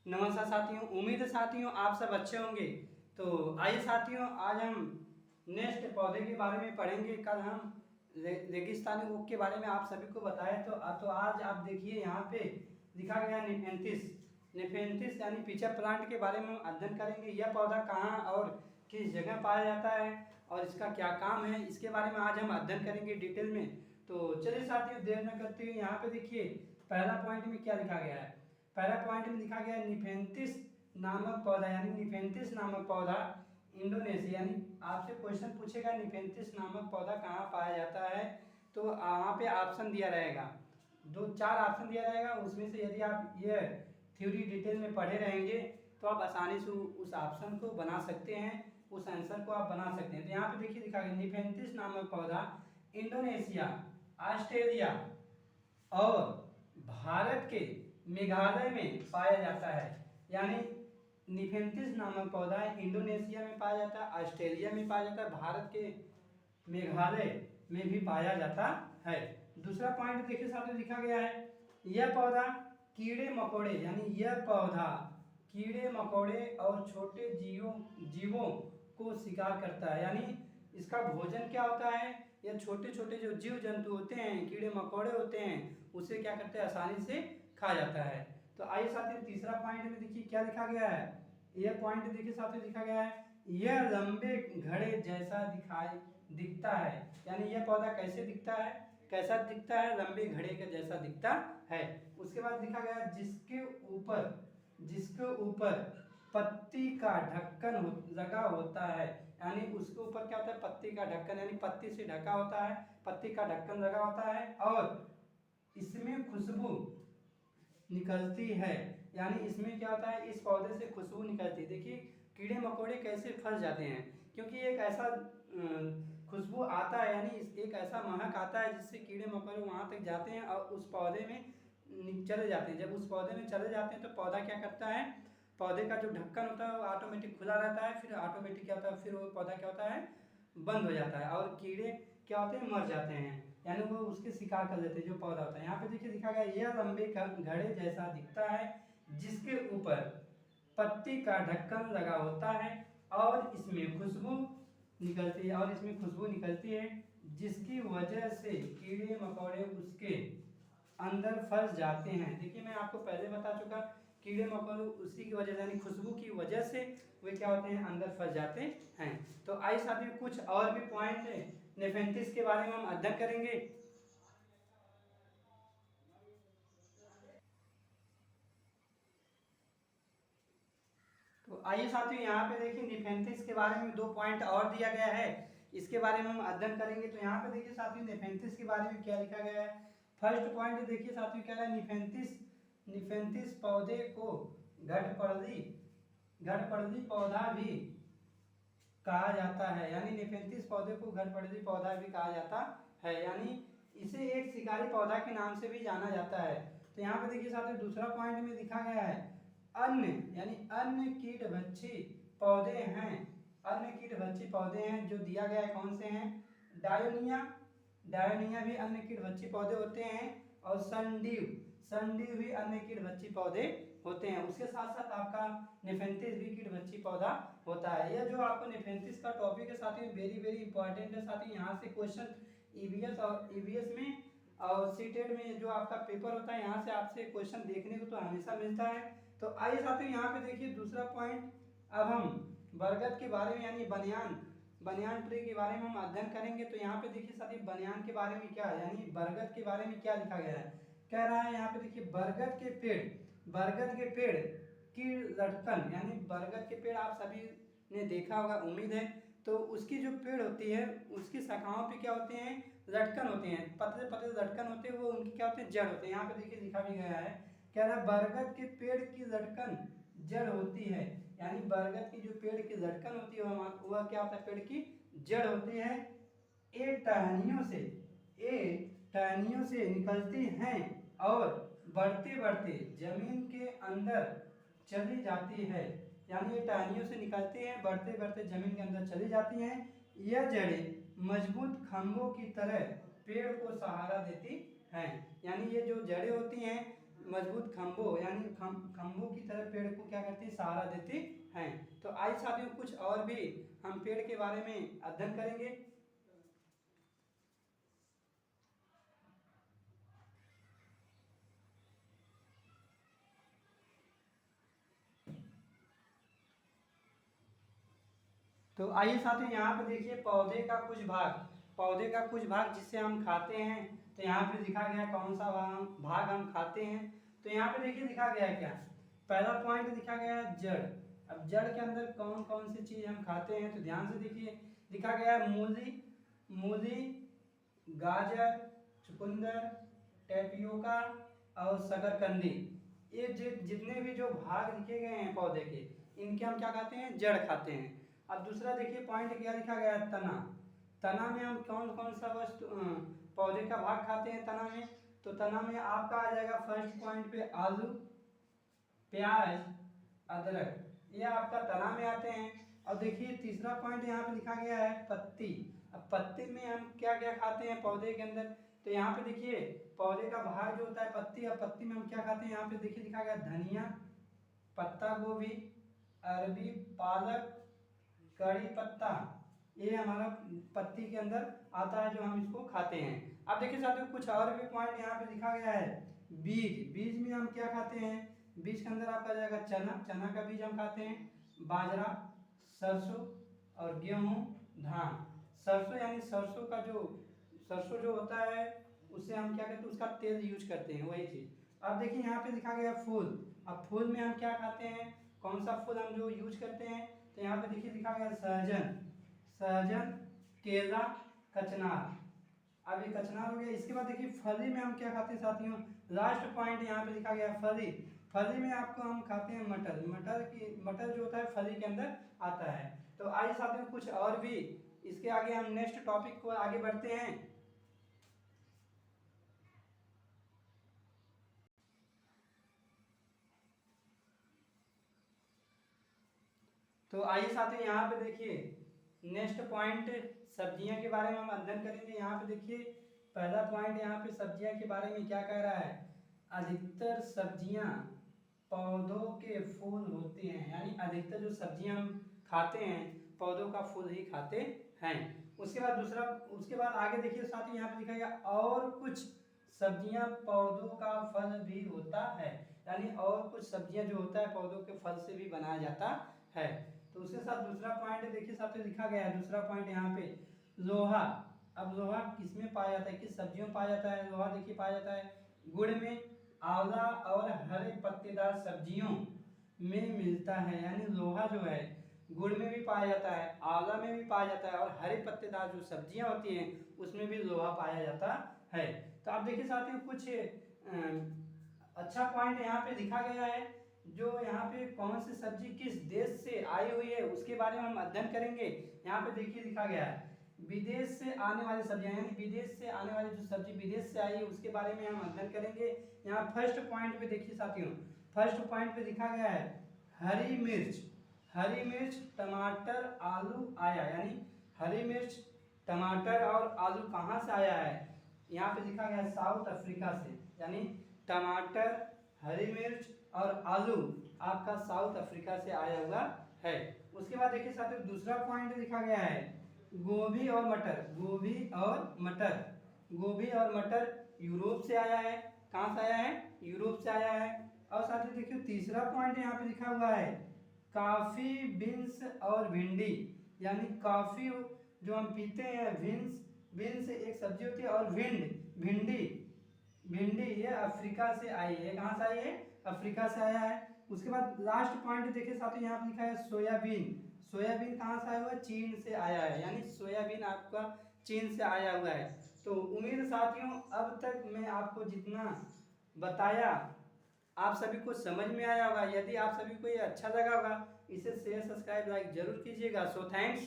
नमस्कार साथियों, उम्मीद है साथियों आप सब अच्छे होंगे। तो आइए साथियों, आज हम नेक्स्ट पौधे के बारे में पढ़ेंगे। कल हम रेगिस्तानी ओक के बारे में आप सभी को बताया। तो आज आप देखिए यहाँ पे लिखा गया निफेंथिस। निफेंथिस यानी पीचर प्लांट के बारे में हम अध्ययन करेंगे। यह पौधा कहाँ और किस जगह पाया जाता है और इसका क्या काम है, इसके बारे में आज हम अध्ययन करेंगे डिटेल में। तो चलिए साथियों, देर न करते हुए यहाँ पे देखिए पहला पॉइंट में क्या लिखा गया है। पहला पॉइंट में लिखा गया निफेंथिस नामक पौधा, यानी निफेंथिस नामक पौधा इंडोनेशिया। यानी आपसे क्वेश्चन पूछेगा निफेंथिस नामक पौधा कहाँ पाया जाता है, तो वहाँ पे ऑप्शन दिया रहेगा, 2-4 ऑप्शन दिया रहेगा। उसमें से यदि आप ये थ्योरी डिटेल में पढ़े रहेंगे तो आप आसानी से उस ऑप्शन को बना सकते हैं, उस आंसर को आप बना सकते हैं। तो यहाँ पे देखिए लिखा गया निफेंथिस नामक पौधा इंडोनेशिया, ऑस्ट्रेलिया और भारत के मेघालय में पाया जाता है। यानी निफेंथिस नामक पौधा इंडोनेशिया में पाया जाता है, ऑस्ट्रेलिया में पाया जाता है, भारत के मेघालय में भी पाया जाता है। दूसरा पॉइंट देखिए साथ में लिखा गया है, यह पौधा कीड़े मकोड़े, यानी यह पौधा कीड़े मकोड़े और छोटे जीवों को शिकार करता है। यानी इसका भोजन क्या होता है, यह छोटे छोटे जो जीव जंतु होते हैं, कीड़े मकोड़े होते हैं, उसे क्या करते हैं, आसानी से खा जाता है। तो आइए साथियों, तीसरा पॉइंट में देखिए क्या लिखा गया है। यह पॉइंट देखिए साथियों लिखा गया है, यह लंबे घड़े जैसा दिखता है। यानी यह पौधा कैसे दिखता है, कैसा दिखता है, लंबे घड़े के जैसा दिखता है। उसके बाद लिखा गया जिसके ऊपर पत्ती का ढक्कन लगा होता है। यानी उसके ऊपर क्या होता है, पत्ती का ढक्कन, यानी पत्ती से ढका होता है, पत्ती का ढक्कन लगा होता है और इसमें खुशबू निकलती है। यानी इसमें क्या होता है, इस पौधे से खुशबू निकलती है। देखिए कीड़े मकोड़े कैसे फंस जाते हैं, क्योंकि एक ऐसा खुशबू आता है, यानी एक ऐसा महक आता है जिससे कीड़े मकोड़े वहाँ तक जाते हैं और उस पौधे में चले जाते हैं। जब उस पौधे में चले जाते हैं तो पौधा क्या करता है, पौधे का जो ढक्कन होता है वो ऑटोमेटिक खुला रहता है, फिर ऑटोमेटिक क्या होता है, फिर वो पौधा क्या होता है, बंद हो जाता है और कीड़े क्या होते हैं, मर जाते हैं। यानी वो उसके शिकार कर लेते हैं जो पौधा होता है। यहाँ पे देखिए लिखा गया यह लंबे घड़े जैसा दिखता है, जिसके ऊपर पत्ती का ढक्कन लगा होता है और इसमें खुशबू निकलती है, जिसकी वजह से कीड़े मकोड़े उसके अंदर फंस जाते हैं। देखिए मैं आपको पहले बता चुका, कीड़े मकोड़े उसी की वजह से, यानी खुशबू की वजह से वे क्या होते हैं, अंदर फंस जाते हैं। तो आइए साथियों, कुछ और भी पॉइंट नेफेंथिस के बारे में हम अध्ययन करेंगे। तो आइए साथियों, यहाँ पे देखिए नेफेंथिस के बारे में 2 पॉइंट और दिया गया है, इसके बारे में हम अध्ययन करेंगे। तो यहाँ पे देखिए साथियों नेफेंथिस के बारे में क्या लिखा गया है। फर्स्ट पॉइंट देखिए साथियों क्या है, निफेंथिस पौधे को घटपर्दी पौधा भी कहा जाता है। यानी निफेंथिस पौधे को घटपर्दी पौधा भी कहा जाता है, यानी इसे एक शिकारी पौधा के नाम से भी जाना जाता है। तो यहाँ पे देखिए साथियों दूसरा पॉइंट में लिखा गया है, अन्य कीटभक्षी पौधे हैं। अन्य कीटभक्षी पौधे हैं जो दिया गया है, कौन से हैं, डायोनिया भी अन्य कीटभक्षी पौधे होते हैं और संडीव भी अन्य कीटभक्षी पौधे होते हैं। उसके साथ साथ आपका नेफेंथिस भी कीटभक्षी पौधा होता है। यह जो आपको नेफेंथिस का टॉपिक है साथियों, वेरी वेरी इंपॉर्टेंट है साथियों। यहाँ से क्वेश्चन ईवीएस में और सीटेट में जो आपका पेपर होता है, यहाँ से आपसे क्वेश्चन देखने को तो हमेशा मिलता है। तो आइए साथियों यहाँ पे देखिए दूसरा पॉइंट, अब हम बरगद के बारे में यानी बनियान ट्री के बारे में हम अध्ययन करेंगे। तो यहाँ पे देखिए साथियों बनियान के बारे में क्या है, यानी बरगद के बारे में क्या लिखा गया है। कह रहा है यहाँ पे देखिए बरगद के पेड़ की लटकन, यानी बरगद के पेड़ आप सभी ने देखा होगा उम्मीद है। तो उसकी जो पेड़ होती है उसकी शाखाओं पे क्या होते हैं, लटकन होते हैं, पतले पतले लटकन होते हैं, वो उनकी क्या होते हैं, जड़ होते हैं। यहाँ पे देखिए लिखा भी गया है, कह रहा है बरगद के पेड़ की लटकन जड़ होती है। यानी बरगद की जो पेड़ की लटकन होती है वह क्या होता है, पेड़ की जड़ होती है। ये टहनियों से निकलती हैं और बढ़ते बढ़ते जमीन के अंदर चली जाती है। यानी ये टहनियों से निकलती हैं, बढ़ते बढ़ते जमीन के अंदर चली जाती हैं। यह जड़ें मजबूत खंभों की तरह पेड़ को सहारा देती हैं। यानी ये जो जड़ें होती हैं मजबूत खंभों यानी खंभों की तरह पेड़ को क्या करते हैं, सहारा देते हैं। तो आइए साथियों कुछ और भी हम पेड़ के बारे में अध्ययन करेंगे। तो आइए साथियों यहाँ पे देखिए पौधे का कुछ भाग जिससे हम खाते हैं। तो यहाँ पे दिखा गया कौन सा भाग हम खाते हैं। तो यहाँ पे देखिए दिखा गया है क्या, पहला पॉइंट दिखा गया है जड़। अब जड़ के अंदर कौन कौन सी चीज हम खाते हैं, तो ध्यान से देखिए दिखा गया है मूली, गाजर, चुकंदर, टेपियोका और शकरकंदी। ये जितने भी जो भाग लिखे गए हैं पौधे के, इनके हम क्या खाते हैं, जड़ खाते हैं। अब दूसरा देखिए पॉइंट क्या लिखा गया है, तना में हम कौन कौन सा वस्तु पौधे का भाग खाते हैं तना में। तो तना में आपका आ जाएगा फर्स्ट पॉइंट पे आलू, प्याज, अदरक, ये आपका तना में आते हैं। और देखिए तीसरा पॉइंट यहाँ पे लिखा गया है पत्ती। अब पत्ते में हम क्या क्या खाते हैं पौधे के अंदर, तो यहाँ पे देखिए पौधे का भाग जो होता है पत्ती, और पत्ती में हम क्या खाते हैं, यहाँ पे देखिए लिखा गया धनिया, पत्ता गोभी, अरबी, पालक, कड़ी पत्ता, ये हमारा पत्ती के अंदर आता है जो हम इसको खाते हैं। अब देखिए साथियों कुछ और भी पॉइंट यहाँ पे लिखा गया है, बीज में हम क्या खाते हैं, बीज के अंदर आपका जाएगा चना का बीज हम खाते हैं, बाजरा, सरसों और गेहूं, धान। सरसों यानी सरसों जो होता है उससे हम क्या करते हैं, उसका तेल यूज करते हैं, वही चीज। अब देखिए यहाँ पे लिखा गया फूल। अब फूल में हम क्या खाते हैं, कौन सा फूल हम जो यूज करते हैं, तो यहाँ पे देखिए लिखा गया सहजन, केला, कचनार। अब ये कचनार हो गया। इसके बाद देखिए फली में हम क्या खाते हैं साथियों, लास्ट पॉइंट यहाँ पे लिखा गया फली में आपको हम खाते हैं मटर जो होता है फली के अंदर आता है। तो आइए साथियों कुछ और भी इसके आगे हम नेक्स्ट टॉपिक को आगे बढ़ते हैं। तो आइए साथियों यहाँ पे देखिए नेक्स्ट पॉइंट सब्जियां के बारे में हम अध्ययन करेंगे। यहाँ पे देखिए पहला पॉइंट यहाँ पे सब्जियां के बारे में क्या कह रहा है, अधिकतर सब्जियां पौधों के फूल होते हैं, यानी अधिकतर जो सब्जियां हम खाते हैं पौधों का फूल ही खाते हैं। उसके बाद आगे देखिए साथियों यहाँ पे लिखा गया और कुछ सब्जियां पौधों का फल भी होता है, यानी और कुछ सब्जियां जो होता है पौधों के फल से भी बनाया जाता है। तो उसके साथ दूसरा पॉइंट देखिए साथ लिखा गया है, दूसरा पॉइंट यहाँ पे लोहा। अब लोहा किसमें पाया जाता है, किस सब्जियों में पाया जाता है, लोहा देखिए पाया जाता है गुड़ में, आंवला और हरे पत्तेदार सब्जियों में मिलता है। यानी लोहा जो है गुड़ में भी पाया जाता है, आंवला में भी पाया जाता है, और हरे पत्तेदार जो सब्जियां होती हैं उसमें भी लोहा पाया जाता है। तो आप देखिए साथियों कुछ अच्छा पॉइंट यहाँ पे लिखा गया है, जो यहाँ पे कौन सी सब्जी किस देश से आई हुई है उसके बारे में हम अध्ययन करेंगे। यहाँ पे देखिए लिखा गया है विदेश से आने वाली सब्जियां, यानी विदेश से आने वाली जो सब्जी विदेश से आई है उसके बारे में हम अध्ययन करेंगे। यहाँ फर्स्ट पॉइंट पे देखिए साथियों, फर्स्ट पॉइंट पे लिखा गया है हरी मिर्च, टमाटर, आलू आया, यानी हरी मिर्च, टमाटर और आलू कहाँ से आया है, यहाँ पे लिखा गया है साउथ अफ्रीका से, यानी टमाटर, हरी मिर्च और आलू आपका साउथ अफ्रीका से आया हुआ है। उसके बाद देखिए साथियों दूसरा पॉइंट लिखा गया है गोभी और मटर यूरोप से आया है। कहाँ से आया है, यूरोप से आया है। और साथियों देखिए तीसरा पॉइंट यहाँ पे लिखा हुआ है कॉफी, बीन्स और भिंडी, यानी कॉफी जो हम पीते हैं, बीन्स एक सब्जी होती है, और भिंडी ये अफ्रीका से आई है। कहाँ से आई है, अफ्रीका से आया है। उसके बाद लास्ट पॉइंट देखिए साथियों यहाँ पे लिखा है सोयाबीन कहाँ से आया हुआ है, चीन से आया है, यानी सोयाबीन आपका चीन से आया हुआ है। तो उम्मीद साथियों अब तक मैं आपको जितना बताया आप सभी को समझ में आया होगा। यदि आप सभी को ये अच्छा लगा होगा इसे शेयर, सब्सक्राइब, लाइक जरूर कीजिएगा। So thanks.